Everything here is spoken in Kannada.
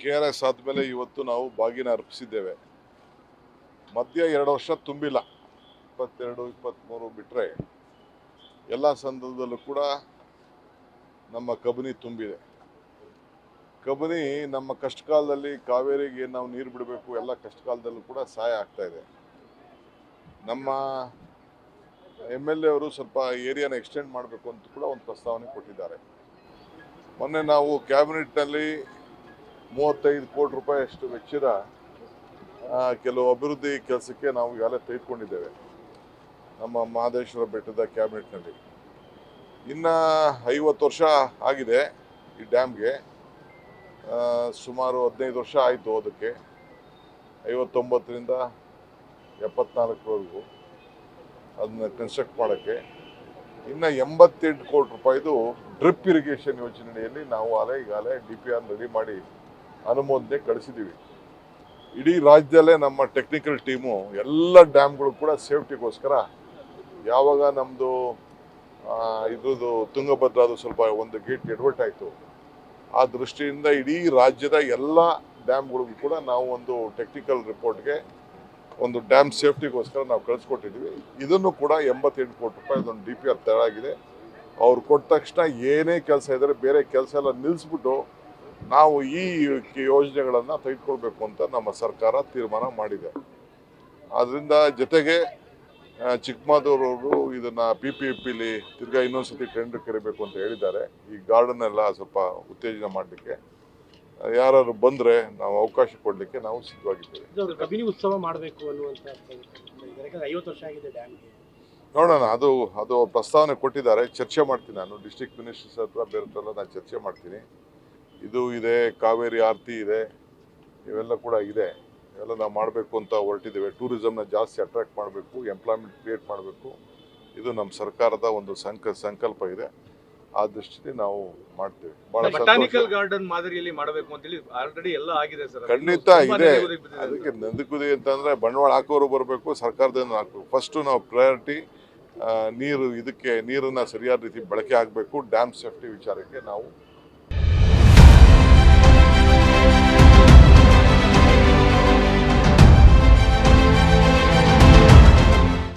KRS ಆದಮೇಲೆ ಇವತ್ತು ನಾವು ಬಾಗಿನ ಅರ್ಪಿಸಿದ್ದೇವೆ. ಮಧ್ಯ 2 ವರ್ಷ ತುಂಬಿಲ್ಲ, 22, 23 ಬಿಟ್ಟರೆ ಎಲ್ಲ ಸಂದರ್ಭದಲ್ಲೂ ಕೂಡ ನಮ್ಮ ಕಬಿನಿ ತುಂಬಿದೆ. ಕಬಿನಿ ನಮ್ಮ ಕಷ್ಟಕಾಲದಲ್ಲಿ ಕಾವೇರಿಗೆ ನಾವು ನೀರು ಬಿಡಬೇಕು, ಎಲ್ಲ ಕಷ್ಟಕಾಲದಲ್ಲೂ ಕೂಡ ಸಹಾಯ ಆಗ್ತಾ ಇದೆ. ನಮ್ಮ MLA ಅವರು ಸ್ವಲ್ಪ ಏರಿಯಾನ ಎಕ್ಸ್ಟೆಂಡ್ ಮಾಡಬೇಕು ಅಂತ ಕೂಡ ಒಂದು ಪ್ರಸ್ತಾವನೆ ಕೊಟ್ಟಿದ್ದಾರೆ. ಮೊನ್ನೆ ನಾವು ಕ್ಯಾಬಿನೆಟ್ನಲ್ಲಿ 35 ಕೋಟಿ ರೂಪಾಯಿ ಅಷ್ಟು ವೆಚ್ಚದ ಕೆಲವು ಅಭಿವೃದ್ಧಿ ಕೆಲಸಕ್ಕೆ ನಾವು ಈಗಾಗಲೇ ತೆಗೆದುಕೊಂಡಿದ್ದೇವೆ ನಮ್ಮ ಮಹದೇಶ್ವರ ಬೆಟ್ಟದ ಕ್ಯಾಬಿನೆಟ್ನಲ್ಲಿ. ಇನ್ನು 50 ವರ್ಷ ಆಗಿದೆ ಈ ಡ್ಯಾಮ್ಗೆ, ಸುಮಾರು 15 ವರ್ಷ ಆಯಿತು ಅದಕ್ಕೆ, 59ರಿಂದ 74ವರೆಗೂ ಅದನ್ನ ಕನ್ಸ್ಟ್ರಕ್ಟ್ ಮಾಡೋಕ್ಕೆ. ಇನ್ನು 88 ಕೋಟಿ ರೂಪಾಯಿದು ಡ್ರಿಪ್ ಇರಿಗೇಷನ್ ಯೋಜನೆಯಲ್ಲಿ ನಾವು ಈಗಾಗಲೇ DPR ರೆಡಿ ಮಾಡಿ ಅನುಮೋದನೆ ಕಳಿಸಿದ್ದೀವಿ. ಇಡೀ ರಾಜ್ಯದಲ್ಲೇ ನಮ್ಮ ಟೆಕ್ನಿಕಲ್ ಟೀಮು ಎಲ್ಲ ಡ್ಯಾಮ್ಗಳು ಕೂಡ ಸೇಫ್ಟಿಗೋಸ್ಕರ, ಯಾವಾಗ ನಮ್ಮದು ಇದ್ರದ್ದು ತುಂಗಭದ್ರದು ಸ್ವಲ್ಪ ಒಂದು ಗೇಟ್ ಎಡವಟ್ ಆಯಿತು, ಆ ದೃಷ್ಟಿಯಿಂದ ಇಡೀ ರಾಜ್ಯದ ಎಲ್ಲ ಡ್ಯಾಮ್ಗಳಿಗೂ ಕೂಡ ನಾವು ಒಂದು ಟೆಕ್ನಿಕಲ್ ರಿಪೋರ್ಟ್ಗೆ ಒಂದು ಡ್ಯಾಮ್ ಸೇಫ್ಟಿಗೋಸ್ಕರ ನಾವು ಕಳಿಸ್ಕೊಟ್ಟಿದ್ದೀವಿ. ಇದನ್ನು ಕೂಡ 88 ಕೋಟಿ ರೂಪಾಯಿ ಒಂದು DPR ತಯಾರಾಗಿದೆ. ಅವ್ರು ಕೊಟ್ಟ ತಕ್ಷಣ ಏನೇ ಕೆಲಸ ಇದ್ದರೆ ಬೇರೆ ಕೆಲಸ ಎಲ್ಲ ನಿಲ್ಲಿಸ್ಬಿಟ್ಟು ನಾವು ಈ ಯೋಜನೆಗಳನ್ನು ತೆಗೆದುಕೊಳ್ಬೇಕು ಅಂತ ನಮ್ಮ ಸರ್ಕಾರ ತೀರ್ಮಾನ ಮಾಡಿದೆ. ಆದ್ದರಿಂದ ಜೊತೆಗೆ ಚಿಕ್ಕಮಗಳೂರವರು ಇದನ್ನು PPPಲಿ ತಿರ್ಗಾ ಇನ್ನೊಂದ್ಸತಿ ಟೆಂಡರ್ ಕರಿಬೇಕು ಅಂತ ಹೇಳಿದ್ದಾರೆ. ಈ ಗಾರ್ಡನ್ ಎಲ್ಲ ಸ್ವಲ್ಪ ಉತ್ತೇಜನ ಮಾಡಲಿಕ್ಕೆ ಯಾರು ಬಂದರೆ ನಾವು ಅವಕಾಶ ಕೊಡಲಿಕ್ಕೆ ನಾವು ಸಿದ್ಧವಾಗಿದ್ದೇವೆ. ಕಬಿನಿ ಉತ್ಸವ ಮಾಡಬೇಕು ಅನ್ನುವಂಥ 50 ವರ್ಷ ಆಗಿದೆ ಡ್ಯಾಮ್ಗೆ. ನೋಡೋಣ, ಅದು ಪ್ರಸ್ತಾವನೆ ಕೊಟ್ಟಿದ್ದಾರೆ, ಚರ್ಚೆ ಮಾಡ್ತೀನಿ ನಾನು. ಡಿಸ್ಟ್ರಿಕ್ಟ್ ಮಿನಿಸ್ಟರ್ಸ್ ಹತ್ರ ಬೇರೆ ಹತ್ರ ನಾನು ಚರ್ಚೆ ಮಾಡ್ತೀನಿ. ಇದು ಇದೆ, ಕಾವೇರಿ ಆರತಿ ಇದೆ, ಇವೆಲ್ಲ ಕೂಡ ಇದೆ, ಇವೆಲ್ಲ ನಾವು ಮಾಡಬೇಕು ಅಂತ ಹೊರಟಿದ್ದೇವೆ. ಟೂರಿಸಮ್ನ ಜಾಸ್ತಿ ಅಟ್ರಾಕ್ಟ್ ಮಾಡಬೇಕು, ಎಂಪ್ಲಾಯ್ಮೆಂಟ್ ಕ್ರಿಯೇಟ್ ಮಾಡಬೇಕು, ಇದು ನಮ್ಮ ಸರ್ಕಾರದ ಒಂದು ಸಂಕಲ್ಪ ಇದೆ. ಆ ದೃಷ್ಟಿಯಲ್ಲಿ ನಾವು ಮಾಡ್ತೇವೆ. ಬಟಾನಿಕಲ್ ಗಾರ್ಡನ್ ಮಾದರಿಯಲ್ಲಿ ಮಾಡಬೇಕು ಅಂತೇಳಿ ಆಲ್ರೆಡಿ ಎಲ್ಲ ಆಗಿದೆ ಸರ್. ಖಂಡಿತ ಇದೆ. ಅದಕ್ಕೆ ನದಿಗುದಿ ಅಂತಂದ್ರೆ ಬಂಡವಾಳ ಹಾಕೋರು ಬರಬೇಕು, ಸರ್ಕಾರದಿಂದ ಹಾಕಬೇಕು. ಫಸ್ಟ್ ನಾವು ಪ್ರಯಾರಿಟಿ ನೀರನ್ನ ಸರಿಯಾದ ರೀತಿ ಬಳಕೆ ಆಗಬೇಕು. ಡ್ಯಾಮ್ ಸೇಫ್ಟಿ ವಿಚಾರಕ್ಕೆ ನಾವು